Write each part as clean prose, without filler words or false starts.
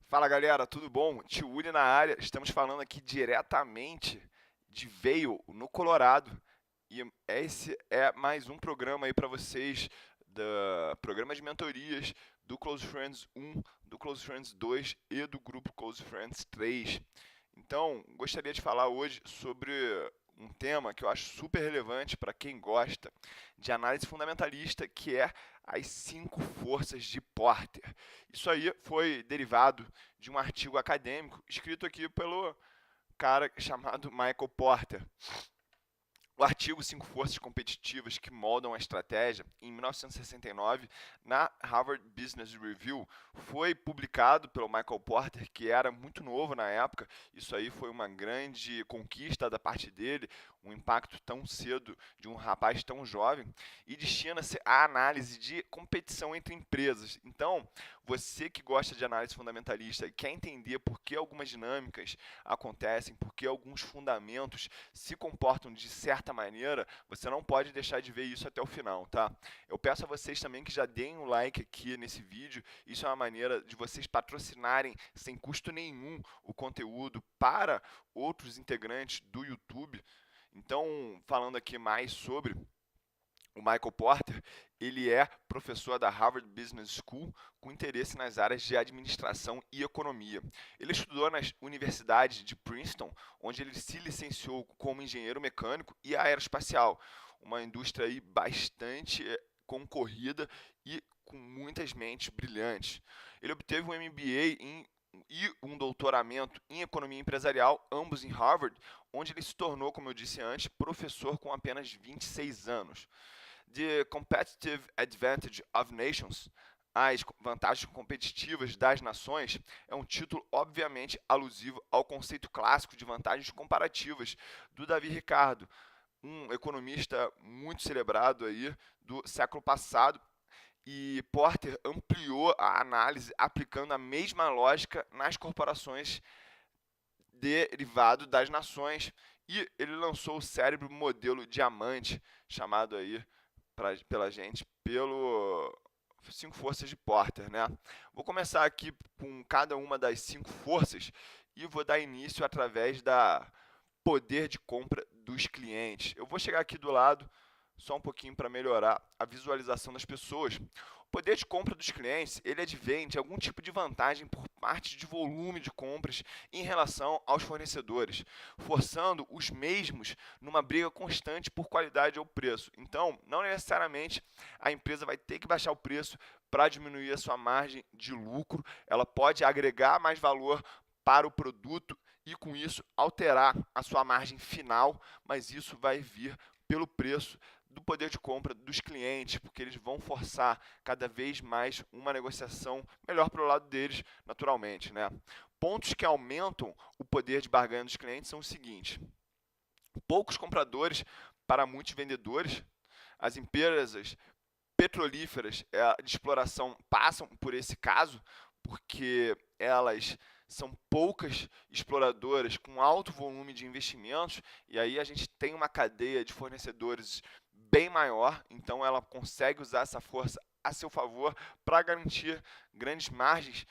Fala galera, tudo bom? Tio Uli na área, estamos falando aqui diretamente de Vail, no Colorado. E esse é mais um programa aí para vocês, do programa de mentorias do Close Friends 1, do Close Friends 2 e do grupo Close Friends 3. Então, gostaria de falar hoje sobre um tema que eu acho super relevante para quem gosta de análise fundamentalista, que é as 5 forças de Porter. Isso aí foi derivado de um artigo acadêmico escrito aqui pelo cara chamado Michael Porter. O artigo 5 Forças Competitivas que Moldam a Estratégia, em 1969, na Harvard Business Review, foi publicado pelo Michael Porter, que era muito novo na época. Isso aí foi uma grande conquista da parte dele, um impacto tão cedo de um rapaz tão jovem, e destina-se à análise de competição entre empresas. Então, você que gosta de análise fundamentalista e quer entender por que algumas dinâmicas acontecem, por que alguns fundamentos se comportam de certa maneira, você não pode deixar de ver isso até o final, tá? Eu peço a vocês também que já deem um like aqui nesse vídeo. Isso é uma maneira de vocês patrocinarem sem custo nenhum o conteúdo para outros integrantes do YouTube. Então, falando aqui mais sobre o Michael Porter, ele é professor da Harvard Business School com interesse nas áreas de administração e economia. Ele estudou na Universidade de Princeton, onde ele se licenciou como engenheiro mecânico e aeroespacial, uma indústria aí bastante concorrida e com muitas mentes brilhantes. Ele obteve um e um doutoramento em economia empresarial, ambos em Harvard, onde ele se tornou, como eu disse antes, professor com apenas 26 anos. The Competitive Advantage of Nations, as vantagens competitivas das nações, é um título obviamente alusivo ao conceito clássico de vantagens comparativas do Davi Ricardo, um economista muito celebrado aí do século passado. E Porter ampliou a análise aplicando a mesma lógica nas corporações derivado das nações, e ele lançou o cérebro modelo diamante, chamado aí pela gente pelo 5 forças de Porter, né? Vou começar aqui com cada uma das 5 forças e vou dar início através da poder de compra dos clientes. Eu vou chegar aqui do lado só um pouquinho para melhorar a visualização das pessoas. O poder de compra dos clientes, ele advém de algum tipo de vantagem por parte de volume de compras em relação aos fornecedores, forçando os mesmos numa briga constante por qualidade ou preço. Então, não necessariamente a empresa vai ter que baixar o preço para diminuir a sua margem de lucro, ela pode agregar mais valor para o produto e com isso alterar a sua margem final, mas isso vai vir pelo preço do poder de compra dos clientes, porque eles vão forçar cada vez mais uma negociação melhor para o lado deles, naturalmente, né? Pontos que aumentam o poder de barganha dos clientes são os seguintes: poucos compradores para muitos vendedores. As empresas petrolíferas de exploração passam por esse caso, porque elas são poucas exploradoras com alto volume de investimentos, e aí a gente tem uma cadeia de fornecedores bem maior, então ela consegue usar essa força a seu favor para garantir grandes margens.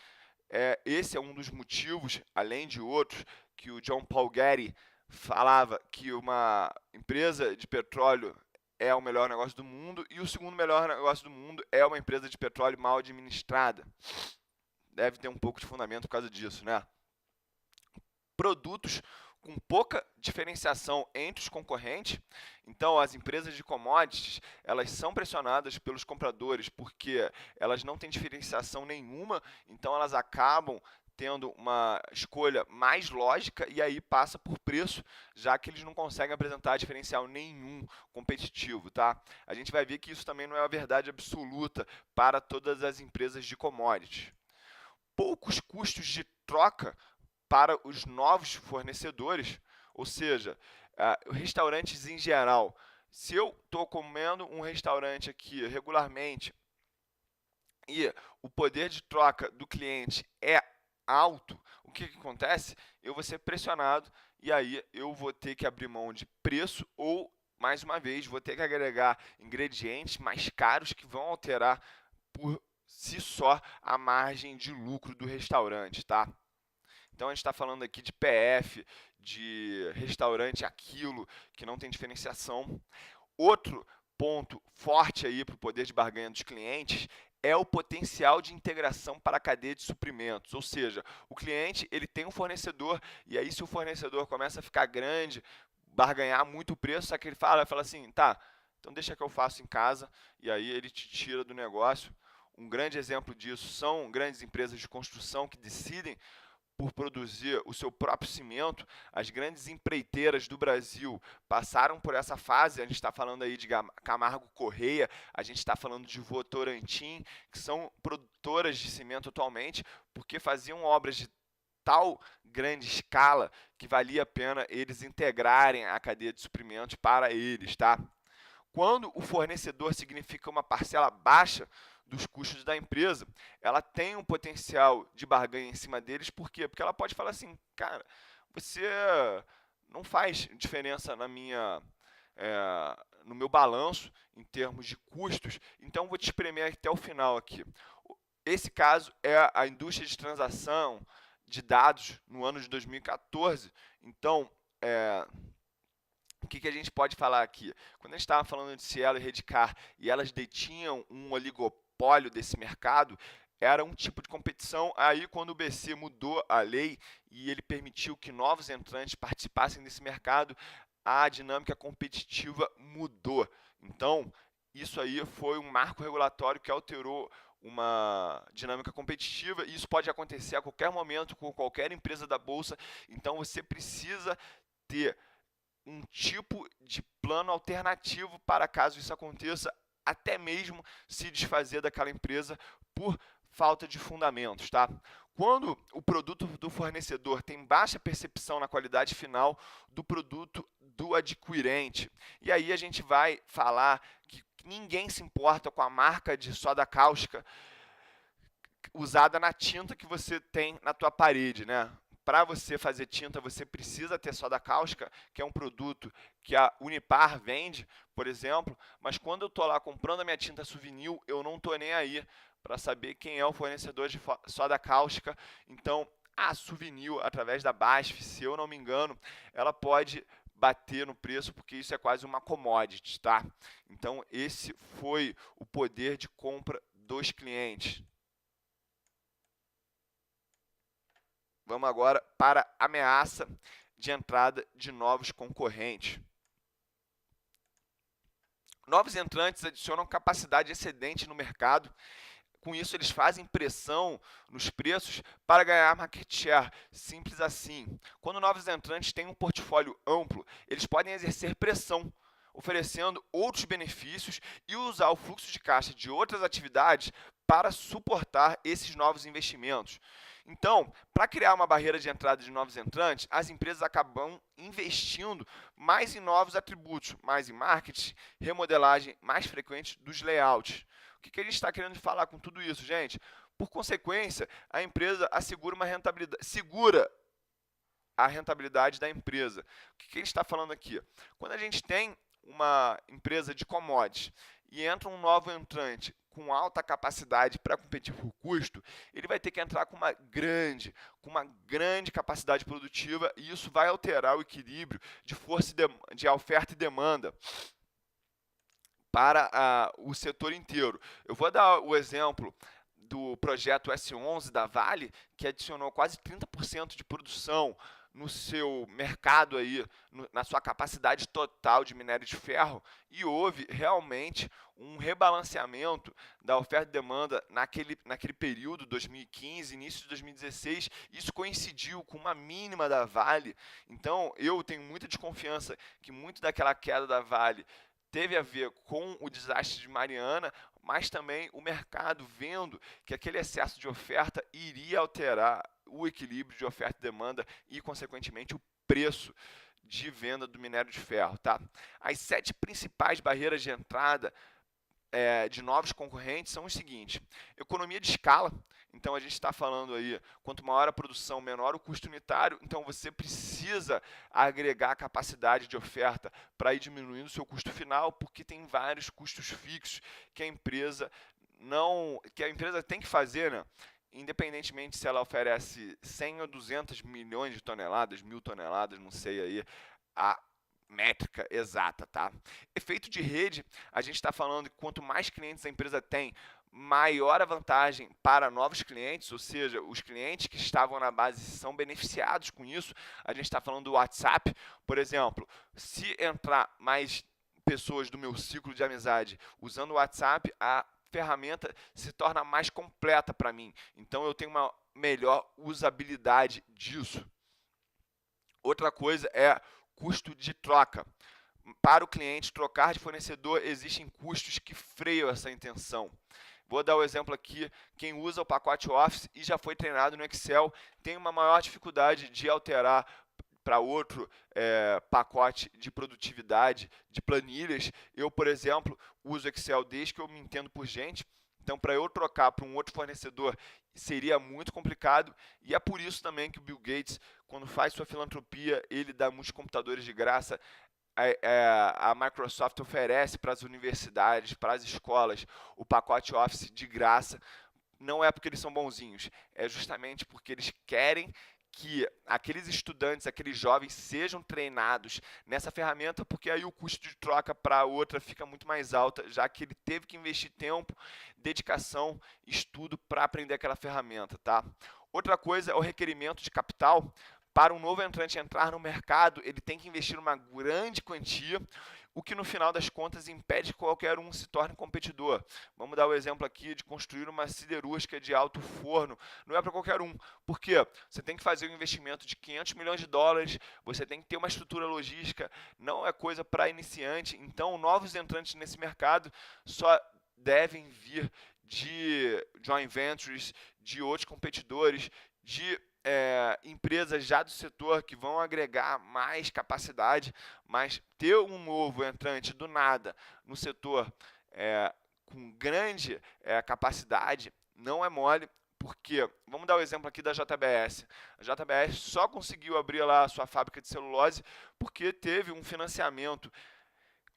Esse é um dos motivos, além de outros, que o John Paul Getty falava que uma empresa de petróleo é o melhor negócio do mundo e o segundo melhor negócio do mundo é uma empresa de petróleo mal administrada. Deve ter um pouco de fundamento por causa disso, né? Produtos com pouca diferenciação entre os concorrentes. Então, as empresas de commodities, elas são pressionadas pelos compradores porque elas não têm diferenciação nenhuma, então elas acabam tendo uma escolha mais lógica e aí passa por preço, já que eles não conseguem apresentar diferencial nenhum competitivo, tá? A gente vai ver que isso também não é uma verdade absoluta para todas as empresas de commodities. Poucos custos de troca para os novos fornecedores, ou seja, restaurantes em geral. Se eu estou comendo um restaurante aqui regularmente e o poder de troca do cliente é alto, o que acontece? Eu vou ser pressionado e aí eu vou ter que abrir mão de preço ou, mais uma vez, vou ter que agregar ingredientes mais caros que vão alterar por si só a margem de lucro do restaurante, tá? Então a gente está falando aqui de PF, de restaurante aquilo que não tem diferenciação. Outro ponto forte aí para o poder de barganha dos clientes é o potencial de integração para a cadeia de suprimentos, ou seja, o cliente ele tem um fornecedor e aí se o fornecedor começa a ficar grande, barganhar muito o preço, só que ele fala assim, tá, então deixa que eu faço em casa e aí ele te tira do negócio. Um grande exemplo disso são grandes empresas de construção que decidem por produzir o seu próprio cimento. As grandes empreiteiras do Brasil passaram por essa fase. A gente está falando aí de Camargo Correia, a gente está falando de Votorantim, que são produtoras de cimento atualmente, porque faziam obras de tal grande escala que valia a pena eles integrarem a cadeia de suprimentos para eles, tá? Quando o fornecedor significa uma parcela baixa dos custos da empresa, ela tem um potencial de barganha em cima deles, por quê? Porque ela pode falar assim, cara, você não faz diferença no meu balanço em termos de custos, então vou te espremer até o final aqui. Esse caso é a indústria de transação de dados no ano de 2014, então o que a gente pode falar aqui? Quando a gente estava falando de Cielo e Redcar e elas detinham um oligopólio desse mercado, era um tipo de competição. Aí, quando o BC mudou a lei e ele permitiu que novos entrantes participassem desse mercado, a dinâmica competitiva mudou. Então, isso aí foi um marco regulatório que alterou uma dinâmica competitiva e isso pode acontecer a qualquer momento com qualquer empresa da bolsa. Então, você precisa ter um tipo de plano alternativo para caso isso aconteça, até mesmo se desfazer daquela empresa por falta de fundamentos, tá? Quando o produto do fornecedor tem baixa percepção na qualidade final do produto do adquirente, e aí a gente vai falar que ninguém se importa com a marca de soda cáustica usada na tinta que você tem na tua parede, né? Para você fazer tinta, você precisa ter soda cáustica, que é um produto que a Unipar vende, por exemplo, mas quando eu estou lá comprando a minha tinta Suvinil, eu não estou nem aí para saber quem é o fornecedor de soda cáustica. Então, a Suvinil, através da BASF, se eu não me engano, ela pode bater no preço, porque isso é quase uma commodity, tá? Então, esse foi o poder de compra dos clientes. Vamos agora para a ameaça de entrada de novos concorrentes. Novos entrantes adicionam capacidade excedente no mercado. Com isso, eles fazem pressão nos preços para ganhar market share. Simples assim. Quando novos entrantes têm um portfólio amplo, eles podem exercer pressão, oferecendo outros benefícios e usar o fluxo de caixa de outras atividades para suportar esses novos investimentos. Então, para criar uma barreira de entrada de novos entrantes, as empresas acabam investindo mais em novos atributos, mais em marketing, remodelagem mais frequente dos layouts. O que a gente está querendo falar com tudo isso, gente? Por consequência, a empresa assegura uma rentabilidade, segura a rentabilidade da empresa. O que a gente está falando aqui? Quando a gente tem uma empresa de commodities e entra um novo entrante com alta capacidade para competir por custo, ele vai ter que entrar com uma grande capacidade produtiva e isso vai alterar o equilíbrio de força de oferta e demanda para o setor inteiro. Eu vou dar o exemplo do projeto S11 da Vale, que adicionou quase 30% de produção no seu mercado aí, na sua capacidade total de minério de ferro, e houve realmente um rebalanceamento da oferta e demanda naquele período, 2015, início de 2016, isso coincidiu com uma mínima da Vale, então eu tenho muita desconfiança que muito daquela queda da Vale teve a ver com o desastre de Mariana, mas também o mercado vendo que aquele excesso de oferta iria alterar o equilíbrio de oferta e demanda e, consequentemente, o preço de venda do minério de ferro. Tá? As 7 principais barreiras de entrada de novos concorrentes são os seguintes: economia de escala. Então a gente está falando aí, quanto maior a produção, menor o custo unitário, então você precisa agregar capacidade de oferta para ir diminuindo o seu custo final, porque tem vários custos fixos que a empresa que a empresa tem que fazer, né? Independentemente se ela oferece 100 ou 200 milhões de toneladas, 1.000 toneladas, não sei aí a métrica exata, tá? Efeito de rede, a gente está falando que quanto mais clientes a empresa tem, maior a vantagem para novos clientes, ou seja, os clientes que estavam na base são beneficiados com isso. A gente está falando do WhatsApp, por exemplo, se entrar mais pessoas do meu ciclo de amizade usando o WhatsApp, a ferramenta se torna mais completa para mim. Então eu tenho uma melhor usabilidade disso. Outra coisa é custo de troca. Para o cliente trocar de fornecedor, existem custos que freiam essa intenção. Vou dar o exemplo aqui, quem usa o pacote Office e já foi treinado no Excel, tem uma maior dificuldade de alterar para outro pacote de produtividade, de planilhas. Eu, por exemplo, uso Excel desde que eu me entendo por gente, então para eu trocar para um outro fornecedor seria muito complicado, e é por isso também que o Bill Gates, quando faz sua filantropia, ele dá muitos computadores de graça. A Microsoft oferece para as universidades, para as escolas, o pacote Office de graça. Não é porque eles são bonzinhos, é justamente porque eles querem que aqueles estudantes, aqueles jovens sejam treinados nessa ferramenta, porque aí o custo de troca para outra fica muito mais alta, já que ele teve que investir tempo, dedicação, estudo para aprender aquela ferramenta, tá? Outra coisa é o requerimento de capital. Para um novo entrante entrar no mercado, ele tem que investir uma grande quantia, o que no final das contas impede que qualquer um se torne competidor. Vamos dar o exemplo aqui de construir uma siderúrgica de alto forno. Não é para qualquer um. Por quê? Você tem que fazer um investimento de 500 milhões de dólares, você tem que ter uma estrutura logística, não é coisa para iniciante. Então, novos entrantes nesse mercado só devem vir de joint ventures, de outros competidores, de empresas já do setor que vão agregar mais capacidade, mas ter um novo entrante do nada no setor com grande capacidade não é mole, porque, vamos dar o exemplo aqui da JBS. A JBS só conseguiu abrir lá a sua fábrica de celulose porque teve um financiamento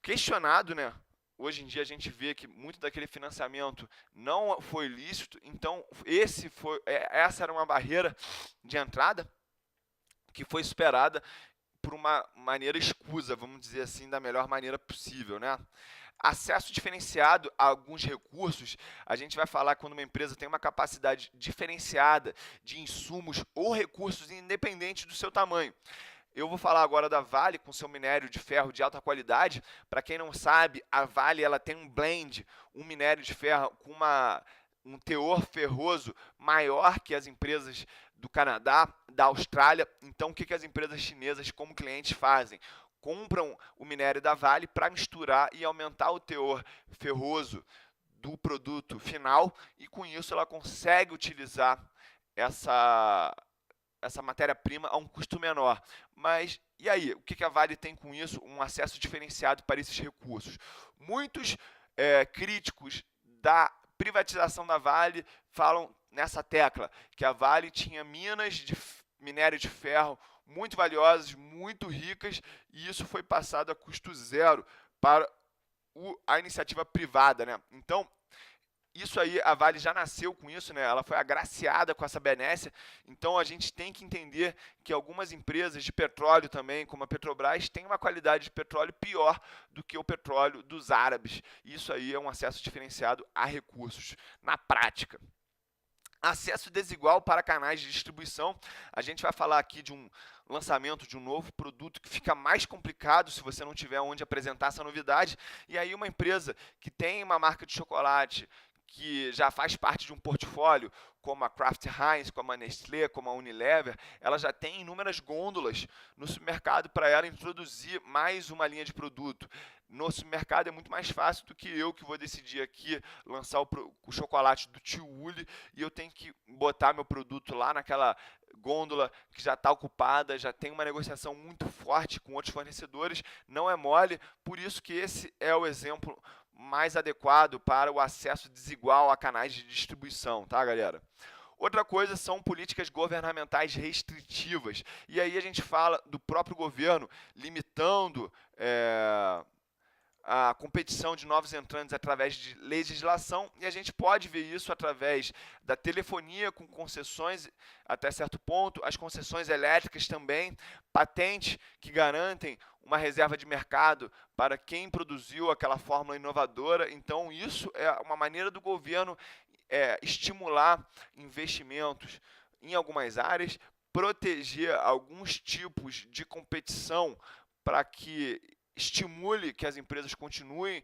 questionado, né? Hoje em dia a gente vê que muito daquele financiamento não foi lícito, então essa era uma barreira de entrada que foi superada por uma maneira escusa, vamos dizer assim, da melhor maneira possível, né? Acesso diferenciado a alguns recursos, a gente vai falar quando uma empresa tem uma capacidade diferenciada de insumos ou recursos independente do seu tamanho. Eu vou falar agora da Vale com seu minério de ferro de alta qualidade. Para quem não sabe, a Vale ela tem um blend, um minério de ferro com um teor ferroso maior que as empresas do Canadá, da Austrália. Então, o que as empresas chinesas como clientes fazem? Compram o minério da Vale para misturar e aumentar o teor ferroso do produto final, e com isso ela consegue utilizar essa matéria-prima a um custo menor. Mas, e aí? O que a Vale tem com isso? Um acesso diferenciado para esses recursos. Muitos críticos da privatização da Vale falam nessa tecla, que a Vale tinha minas de minério de ferro muito valiosas, muito ricas, e isso foi passado a custo zero para a iniciativa privada, né? Então, isso aí, a Vale já nasceu com isso, né? Ela foi agraciada com essa benécia. Então, a gente tem que entender que algumas empresas de petróleo também, como a Petrobras, têm uma qualidade de petróleo pior do que o petróleo dos árabes. Isso aí é um acesso diferenciado a recursos, na prática. Acesso desigual para canais de distribuição. A gente vai falar aqui de um lançamento de um novo produto que fica mais complicado se você não tiver onde apresentar essa novidade. E aí uma empresa que tem uma marca de chocolate que já faz parte de um portfólio, como a Kraft Heinz, como a Nestlé, como a Unilever, ela já tem inúmeras gôndolas no supermercado para ela introduzir mais uma linha de produto. No supermercado é muito mais fácil do que eu que vou decidir aqui lançar o chocolate do Tio Uli e eu tenho que botar meu produto lá naquela gôndola que já está ocupada, já tem uma negociação muito forte com outros fornecedores, não é mole, por isso que esse é o exemplo mais adequado para o acesso desigual a canais de distribuição, tá, galera? Outra coisa são políticas governamentais restritivas. E aí a gente fala do próprio governo limitando a competição de novos entrantes através de legislação, e a gente pode ver isso através da telefonia com concessões até certo ponto, as concessões elétricas também, patentes que garantem uma reserva de mercado para quem produziu aquela fórmula inovadora. Então, isso é uma maneira do governo estimular investimentos em algumas áreas, proteger alguns tipos de competição para que estimule que as empresas continuem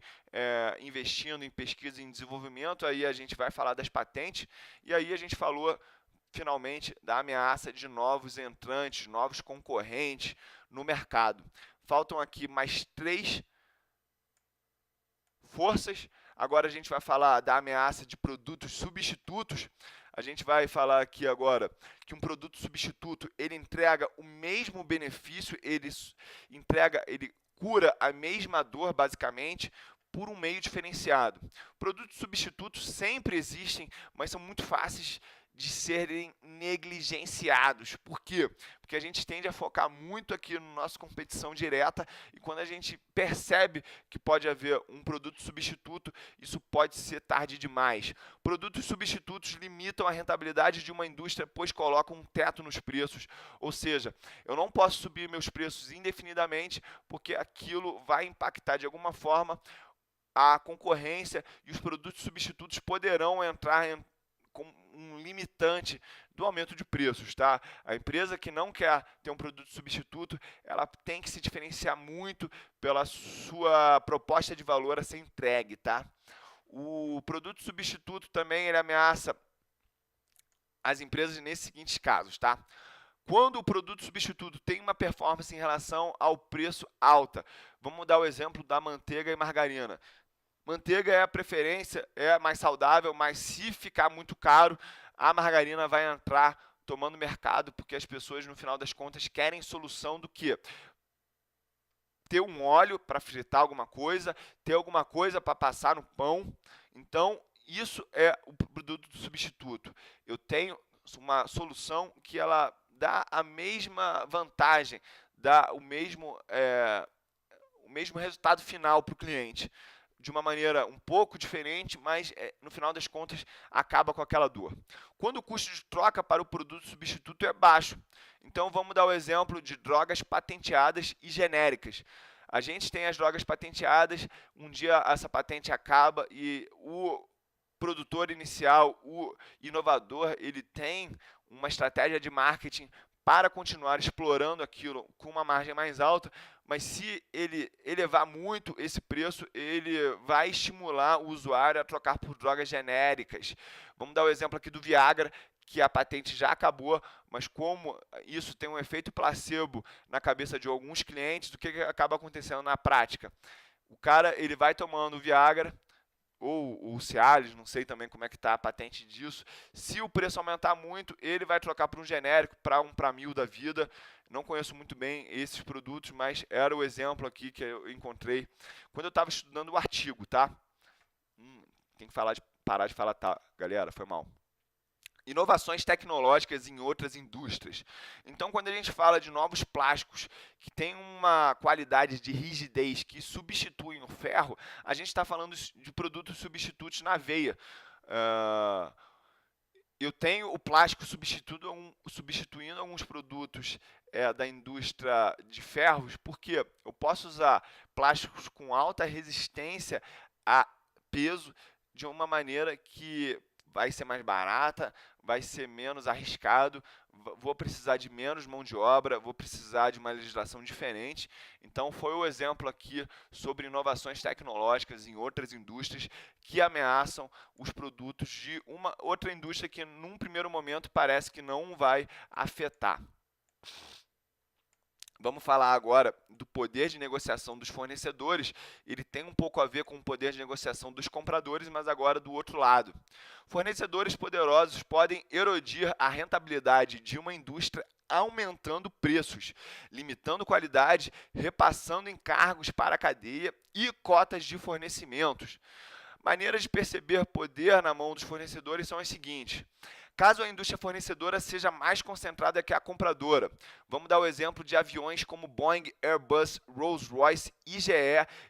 investindo em pesquisa e em desenvolvimento. Aí a gente vai falar das patentes, e aí a gente falou finalmente da ameaça de novos entrantes, novos concorrentes no mercado. Faltam aqui mais 3 forças. Agora a gente vai falar da ameaça de produtos substitutos. A gente vai falar aqui agora que um produto substituto, ele entrega o mesmo benefício, ele cura a mesma dor, basicamente, por um meio diferenciado. Produtos substitutos sempre existem, mas são muito fáceis de serem negligenciados. Por quê? Porque a gente tende a focar muito aqui na nossa competição direta, e quando a gente percebe que pode haver um produto substituto, isso pode ser tarde demais. Produtos substitutos limitam a rentabilidade de uma indústria, pois colocam um teto nos preços, ou seja, eu não posso subir meus preços indefinidamente, porque aquilo vai impactar de alguma forma a concorrência, e os produtos substitutos poderão entrar com um limitante do aumento de preços, tá? A empresa que não quer ter um produto substituto, ela tem que se diferenciar muito pela sua proposta de valor a ser entregue, tá? O produto substituto também ele ameaça as empresas nesses seguintes casos, tá? Quando o produto substituto tem uma performance em relação ao preço alta, vamos dar o exemplo da manteiga e margarina. Manteiga é a preferência, é mais saudável, mas se ficar muito caro, a margarina vai entrar tomando mercado, porque as pessoas, no final das contas, querem solução do que? Ter um óleo para fritar alguma coisa, ter alguma coisa para passar no pão. Então, isso é o produto substituto. Eu tenho uma solução que ela dá a mesma vantagem, dá o mesmo resultado final para o cliente, de uma maneira um pouco diferente, mas no final das contas acaba com aquela dor. Quando o custo de troca para o produto substituto é baixo, então vamos dar o exemplo de drogas patenteadas e genéricas. A gente tem as drogas patenteadas, um dia essa patente acaba e o produtor inicial, o inovador, ele tem uma estratégia de marketing para continuar explorando aquilo com uma margem mais alta, mas se ele elevar muito esse preço, ele vai estimular o usuário a trocar por drogas genéricas. Vamos dar o exemplo aqui do Viagra, que a patente já acabou, mas como isso tem um efeito placebo na cabeça de alguns clientes, o que acaba acontecendo na prática? O cara ele vai tomando o Viagra, ou o Cialis, não sei também como é que está a patente disso. Se o preço aumentar muito, ele vai trocar para um genérico, para um Pramil da vida. Não conheço muito bem esses produtos, mas era o exemplo aqui que eu encontrei quando eu estava estudando o artigo, tá? Tem que parar de falar, tá, galera, foi mal. Inovações tecnológicas em outras indústrias. Então, quando a gente fala de novos plásticos que têm uma qualidade de rigidez que substituem o ferro, a gente está falando de produtos substitutos na veia. Eu tenho o plástico substituindo alguns produtos da indústria de ferros, porque eu posso usar plásticos com alta resistência a peso de uma maneira que vai ser mais barata, vai ser menos arriscado, vou precisar de menos mão de obra, vou precisar de uma legislação diferente. Então, foi o exemplo aqui sobre inovações tecnológicas em outras indústrias que ameaçam os produtos de uma outra indústria que, num primeiro momento, parece que não vai afetar. Vamos falar agora do poder de negociação dos fornecedores. Ele tem um pouco a ver com o poder de negociação dos compradores, mas agora do outro lado. Fornecedores poderosos podem erodir a rentabilidade de uma indústria aumentando preços, limitando qualidade, repassando encargos para a cadeia e cotas de fornecimentos. Maneiras de perceber poder na mão dos fornecedores são as seguintes. Caso a indústria fornecedora seja mais concentrada que a compradora. Vamos dar o exemplo de aviões como Boeing, Airbus, Rolls-Royce e GE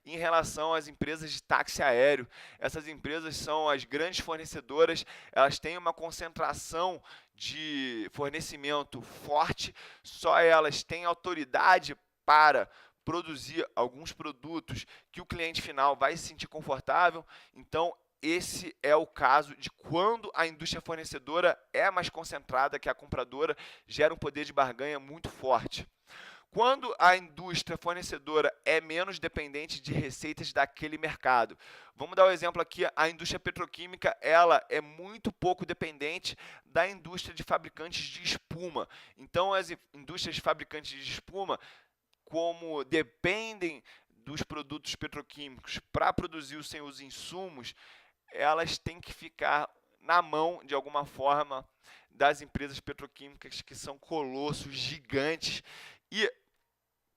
em relação às empresas de táxi aéreo. Essas empresas são as grandes fornecedoras, elas têm uma concentração de fornecimento forte, só elas têm autoridade para produzir alguns produtos que o cliente final vai se sentir confortável. Então, esse é o caso de quando a indústria fornecedora é mais concentrada que a compradora, gera um poder de barganha muito forte. Quando a indústria fornecedora é menos dependente de receitas daquele mercado. Vamos dar o um exemplo aqui, a indústria petroquímica, ela é muito pouco dependente da indústria de fabricantes de espuma. Então, as indústrias de fabricantes de espuma, como dependem dos produtos petroquímicos para produzir os seus insumos, elas têm que ficar na mão, de alguma forma, das empresas petroquímicas, que são colossos, gigantes, e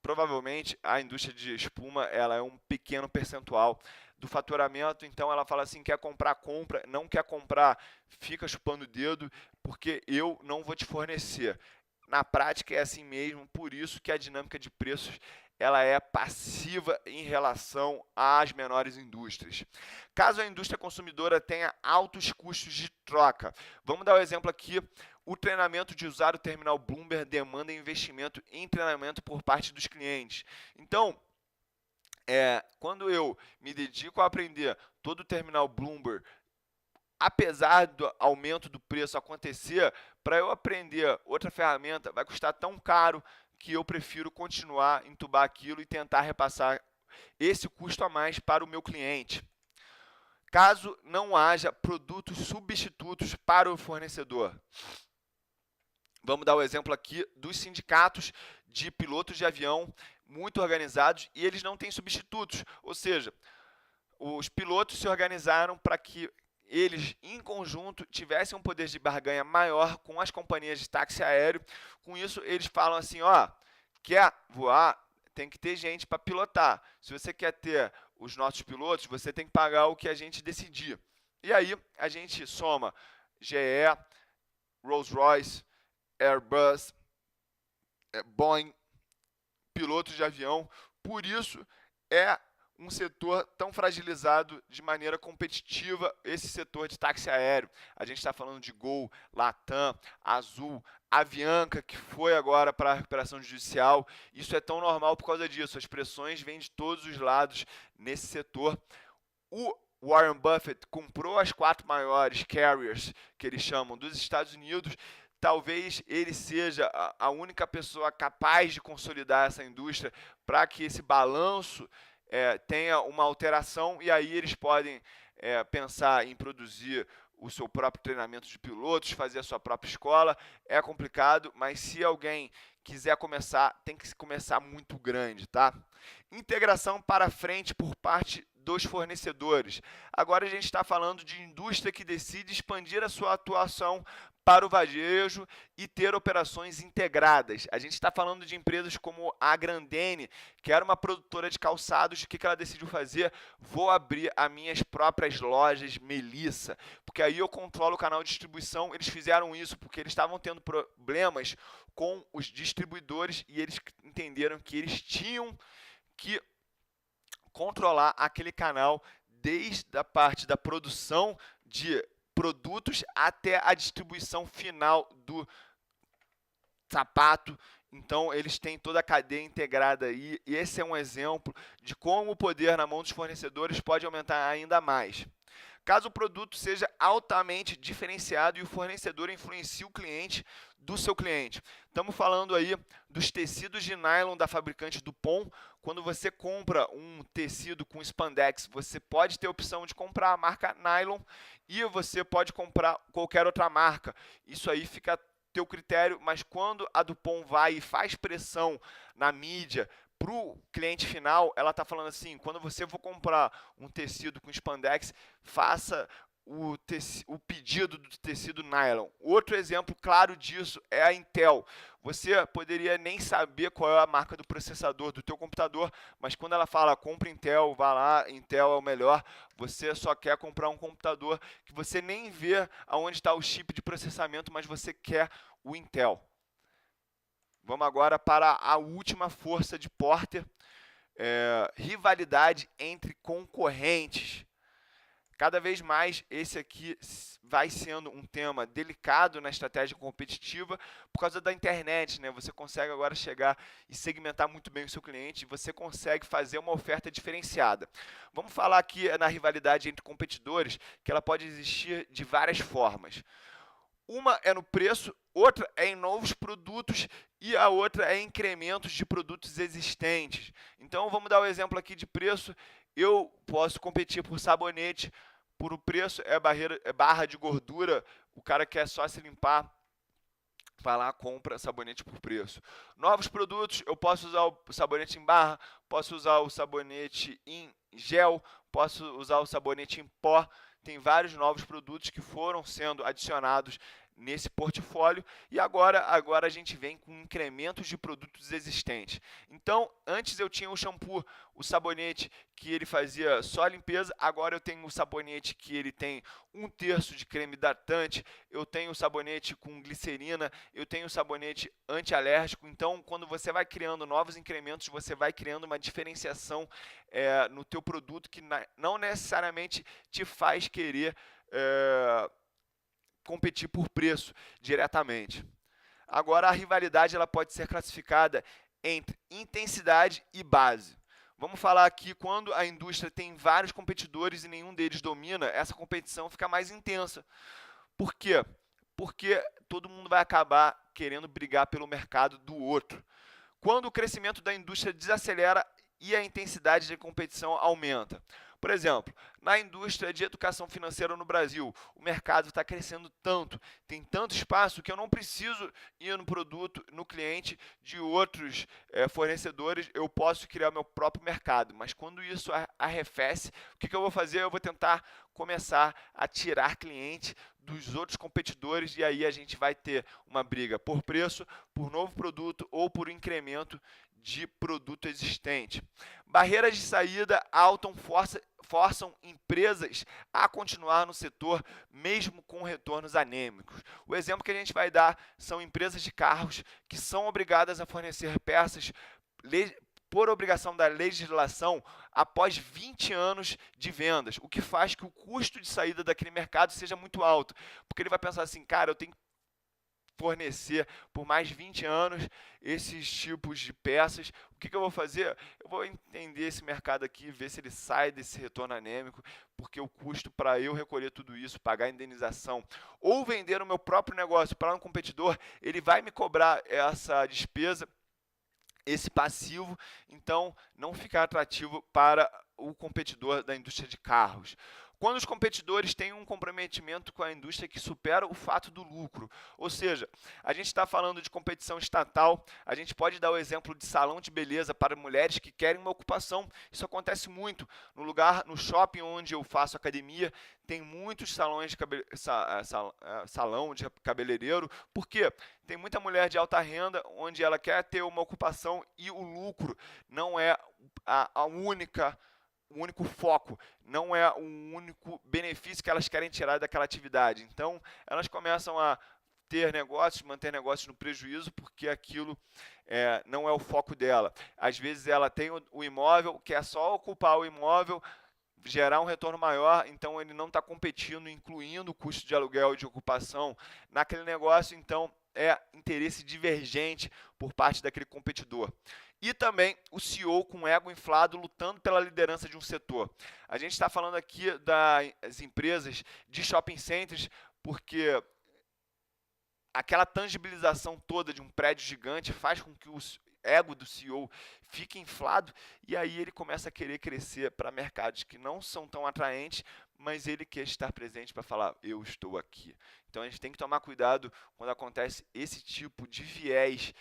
provavelmente a indústria de espuma ela é um pequeno percentual do faturamento. Então ela fala assim, quer comprar, compra, não quer comprar, fica chupando o dedo, porque eu não vou te fornecer. Na prática é assim mesmo, por isso que a dinâmica de preços ela é passiva em relação às menores indústrias. Caso a indústria consumidora tenha altos custos de troca, vamos dar o exemplo aqui, o treinamento de usar o terminal Bloomberg demanda investimento em treinamento por parte dos clientes. Então, quando eu me dedico a aprender todo o terminal Bloomberg, apesar do aumento do preço acontecer, para eu aprender outra ferramenta vai custar tão caro que eu prefiro continuar, entubar aquilo e tentar repassar esse custo a mais para o meu cliente. Caso não haja produtos substitutos para o fornecedor. Vamos dar o exemplo aqui dos sindicatos de pilotos de avião muito organizados e eles não têm substitutos, ou seja, os pilotos se organizaram para que eles, em conjunto, tivessem um poder de barganha maior com as companhias de táxi aéreo. Com isso, eles falam assim, ó, quer voar, tem que ter gente para pilotar. Se você quer ter os nossos pilotos, você tem que pagar o que a gente decidir. E aí, a gente soma GE, Rolls-Royce, Airbus, Boeing, pilotos de avião. Por isso, é um setor tão fragilizado de maneira competitiva, esse setor de táxi aéreo. A gente está falando de Gol, Latam, Azul, Avianca, que foi agora para a recuperação judicial. Isso é tão normal por causa disso. As pressões vêm de todos os lados nesse setor. O Warren Buffett comprou as 4 maiores carriers, que eles chamam, dos Estados Unidos. Talvez ele seja a única pessoa capaz de consolidar essa indústria para que esse balanço tenha uma alteração, e aí eles podem pensar em produzir o seu próprio treinamento de pilotos, fazer a sua própria escola. É complicado, mas se alguém quiser começar, tem que começar muito grande, tá? Integração para frente por parte dos fornecedores. Agora a gente está falando de indústria que decide expandir a sua atuação para o varejo e ter operações integradas. A gente está falando de empresas como a Grandene, que era uma produtora de calçados. O que ela decidiu fazer? Vou abrir as minhas próprias lojas Melissa, porque aí eu controlo o canal de distribuição. Eles fizeram isso porque eles estavam tendo problemas com os distribuidores e eles entenderam que eles tinham que controlar aquele canal desde a parte da produção de produtos até a distribuição final do sapato. Então, eles têm toda a cadeia integrada aí, e esse é um exemplo de como o poder na mão dos fornecedores pode aumentar ainda mais. Caso o produto seja altamente diferenciado e o fornecedor influencie o cliente do seu cliente. Estamos falando aí dos tecidos de nylon da fabricante Dupont. Quando você compra um tecido com spandex, você pode ter a opção de comprar a marca nylon e você pode comprar qualquer outra marca. Isso aí fica a teu critério, mas quando a Dupont vai e faz pressão na mídia para o cliente final, ela está falando assim, quando você for comprar um tecido com spandex, faça o pedido do tecido nylon. Outro exemplo claro disso é a Intel. Você poderia nem saber qual é a marca do processador do teu computador, mas quando ela fala compra Intel, vá lá, Intel é o melhor, você só quer comprar um computador que você nem vê aonde está o chip de processamento, mas você quer o Intel. Vamos agora para a última força de Porter, rivalidade entre concorrentes. Cada vez mais esse aqui vai sendo um tema delicado na estratégia competitiva por causa da internet, né? Você consegue agora chegar e segmentar muito bem o seu cliente, e você consegue fazer uma oferta diferenciada. Vamos falar aqui na rivalidade entre competidores, que ela pode existir de várias formas. Uma é no preço, outra é em novos produtos e a outra é em incrementos de produtos existentes. Então vamos dar o exemplo aqui de preço. Eu posso competir por sabonete, por o preço é barra de gordura, o cara quer só se limpar, vai lá, compra sabonete por preço. Novos produtos, eu posso usar o sabonete em barra, posso usar o sabonete em gel, posso usar o sabonete em pó. Tem vários novos produtos que foram sendo adicionados nesse portfólio e agora a gente vem com incrementos de produtos existentes. Então, antes eu tinha o shampoo, o sabonete que ele fazia só a limpeza, agora eu tenho o sabonete que ele tem 1/3 de creme hidratante, eu tenho o sabonete com glicerina, eu tenho o sabonete antialérgico. Então, quando você vai criando novos incrementos, você vai criando uma diferenciação no teu produto que não necessariamente te faz querer competir por preço diretamente. Agora, a rivalidade ela pode ser classificada entre intensidade e base. Vamos falar aqui quando a indústria tem vários competidores e nenhum deles domina, essa competição fica mais intensa. Por quê? Porque todo mundo vai acabar querendo brigar pelo mercado do outro. Quando o crescimento da indústria desacelera e a intensidade de competição aumenta. Por exemplo, na indústria de educação financeira no Brasil, o mercado está crescendo tanto, tem tanto espaço que eu não preciso ir no produto, no cliente de outros fornecedores, eu posso criar meu próprio mercado. Mas quando isso arrefece, o que eu vou fazer? Eu vou tentar começar a tirar cliente dos outros competidores e aí a gente vai ter uma briga por preço, por novo produto ou por incremento de produto existente. Barreiras de saída forçam empresas a continuar no setor, mesmo com retornos anêmicos. O exemplo que a gente vai dar são empresas de carros que são obrigadas a fornecer peças por obrigação da legislação após 20 anos de vendas, o que faz que o custo de saída daquele mercado seja muito alto, porque ele vai pensar assim, cara, eu tenho que fornecer por mais 20 anos esses tipos de peças. O que eu vou fazer? Eu vou entender esse mercado aqui, ver se ele sai desse retorno anêmico, porque o custo para eu recolher tudo isso, pagar a indenização, ou vender o meu próprio negócio para um competidor, ele vai me cobrar essa despesa, esse passivo, então não fica atrativo para o competidor da indústria de carros. Quando os competidores têm um comprometimento com a indústria que supera o fato do lucro, ou seja, a gente está falando de competição estatal, a gente pode dar o exemplo de salão de beleza para mulheres que querem uma ocupação. Isso acontece muito no shopping onde eu faço academia, tem muitos salões de salão de cabeleireiro, porque tem muita mulher de alta renda onde ela quer ter uma ocupação e o lucro não é o único foco, não é o único benefício que elas querem tirar daquela atividade. Então, elas começam a ter negócios, manter negócios no prejuízo, porque aquilo não é o foco dela. Às vezes ela tem o imóvel, quer só ocupar o imóvel, gerar um retorno maior, então ele não está competindo, incluindo o custo de aluguel e de ocupação naquele negócio, então é interesse divergente por parte daquele competidor. E também o CEO com ego inflado lutando pela liderança de um setor. A gente está falando aqui das empresas de shopping centers, porque aquela tangibilização toda de um prédio gigante faz com que o ego do CEO fique inflado e aí ele começa a querer crescer para mercados que não são tão atraentes, mas ele quer estar presente para falar, eu estou aqui. Então a gente tem que tomar cuidado quando acontece esse tipo de viés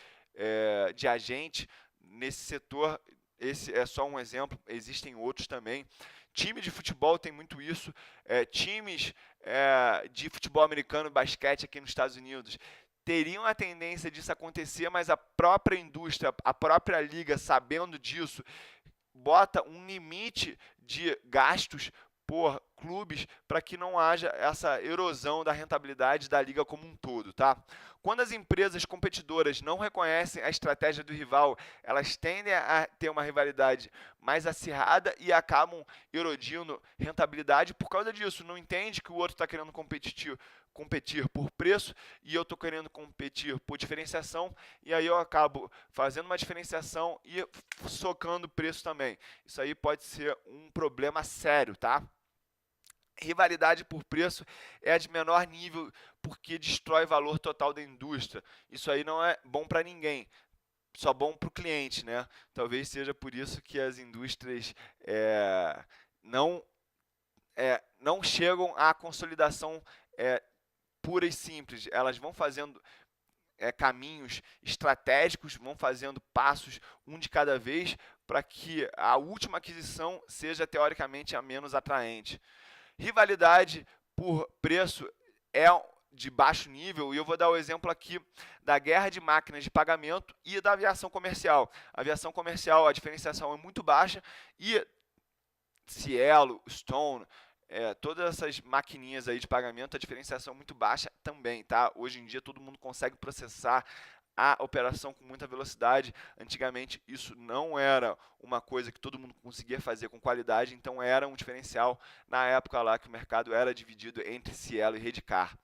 de agente nesse setor. Esse é só um exemplo, existem outros também. Time de futebol tem muito isso, times de futebol americano, basquete aqui nos Estados Unidos, teriam a tendência disso acontecer, mas a própria indústria, a própria liga, sabendo disso, bota um limite de gastos por clubes para que não haja essa erosão da rentabilidade da liga como um todo, tá? Quando as empresas competidoras não reconhecem a estratégia do rival, elas tendem a ter uma rivalidade mais acirrada e acabam erodindo rentabilidade por causa disso. Não entende que o outro está querendo competir por preço e eu estou querendo competir por diferenciação, e aí eu acabo fazendo uma diferenciação e socando o preço também. Isso aí pode ser um problema sério, tá? Rivalidade por preço é a de menor nível porque destrói valor total da indústria. Isso aí não é bom para ninguém, só bom para o cliente, né? Talvez seja por isso que as indústrias não, não chegam à consolidação pura e simples. Elas vão fazendo caminhos estratégicos, vão fazendo passos um de cada vez para que a última aquisição seja teoricamente a menos atraente. Rivalidade por preço é de baixo nível, e eu vou dar o exemplo aqui da guerra de máquinas de pagamento e da aviação comercial. A aviação comercial, a diferenciação é muito baixa, e Cielo, Stone, todas essas maquininhas aí de pagamento, a diferenciação é muito baixa também, tá? Hoje em dia todo mundo consegue processar a operação com muita velocidade. Antigamente isso não era uma coisa que todo mundo conseguia fazer com qualidade, então era um diferencial na época lá que o mercado era dividido entre Cielo e Redcar.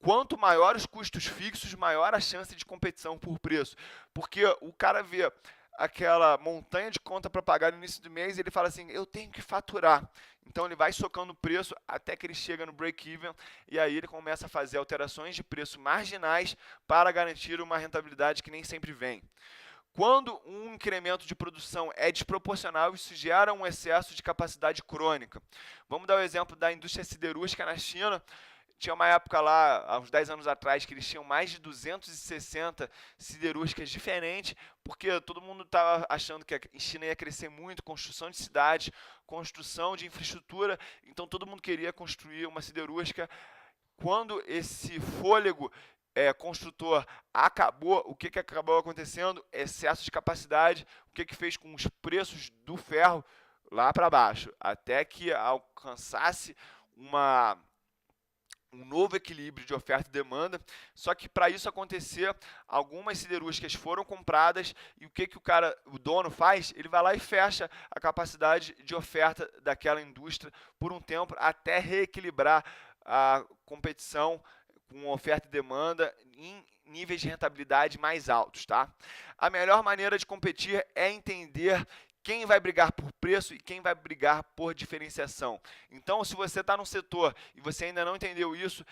Quanto maior os custos fixos, maior a chance de competição por preço, porque o cara vê aquela montanha de conta para pagar no início do mês e ele fala assim, eu tenho que faturar. Então ele vai socando o preço até que ele chega no break-even, e aí ele começa a fazer alterações de preço marginais para garantir uma rentabilidade que nem sempre vem. Quando um incremento de produção é desproporcional, isso gera um excesso de capacidade crônica. Vamos dar o exemplo da indústria siderúrgica na China. Tinha uma época lá, há uns 10 anos atrás, que eles tinham mais de 260 siderúrgicas diferentes, porque todo mundo estava achando que a China ia crescer muito, construção de cidades, construção de infraestrutura, então todo mundo queria construir uma siderúrgica. Quando esse fôlego construtor acabou, o que acabou acontecendo? Excesso de capacidade, o que fez com os preços do ferro lá para baixo, até que alcançasse um novo equilíbrio de oferta e demanda. Só que para isso acontecer, algumas siderúrgicas foram compradas, e o que o dono faz? Ele vai lá e fecha a capacidade de oferta daquela indústria por um tempo, até reequilibrar a competição com oferta e demanda em níveis de rentabilidade mais altos, tá? A melhor maneira de competir é entender quem vai brigar por preço e quem vai brigar por diferenciação. Então, se você está num setor e você ainda não entendeu isso,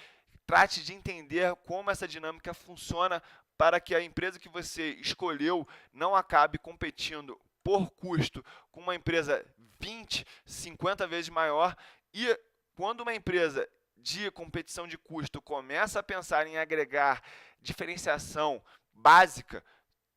trate de entender como essa dinâmica funciona para que a empresa que você escolheu não acabe competindo por custo com uma empresa 20, 50 vezes maior. E quando uma empresa de competição de custo começa a pensar em agregar diferenciação básica,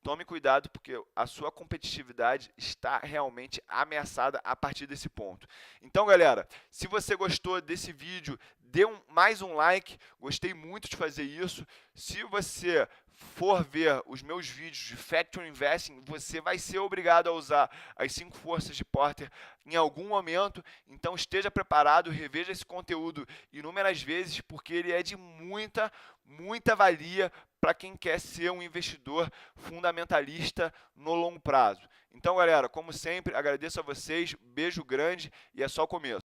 tome cuidado, porque a sua competitividade está realmente ameaçada a partir desse ponto. Então, galera, se você gostou desse vídeo, dê mais um like. Gostei muito de fazer isso. Se você for ver os meus vídeos de Factory Investing, você vai ser obrigado a usar as 5 forças de Porter em algum momento. Então esteja preparado, reveja esse conteúdo inúmeras vezes, porque ele é de muita valia para quem quer ser um investidor fundamentalista no longo prazo. Então, galera, como sempre, agradeço a vocês, beijo grande, e é só o começo.